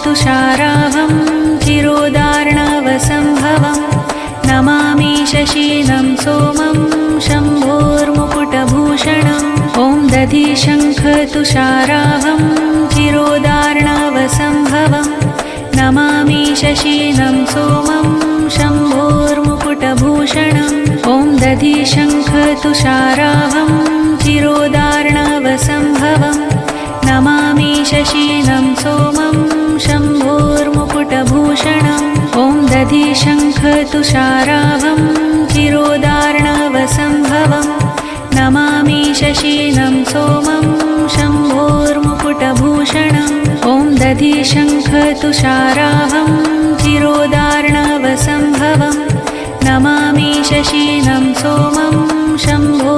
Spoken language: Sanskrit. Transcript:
तुषाराहं चिरोदार्णवसम्भवं नमामि शशीनं सोमं शम्भोर्मुकुटभूषणम् ॐ दधिशङ्खतुषाराहं चिरोदार्णवसम्भवं नमामि शशीनं सोमं शम्भोर्मुकुटभूषणम् ॐ दधिशङ्खतुषाराहं चिरोदार्णवसम्भवं नमामि शशीनं सोमं शम्भोर्मुकुटभूषणम् ॐ दधिशङ्खतुषाराहं चिरोदार्णवसम्भवं नमामि शशीनं सोमं शम्भोर्मुकुटभूषणम् ॐ दधिशङ्खतुषाराहं चिरोदार्णवसम्भवं नमामि शशीनं सोमं शम्भो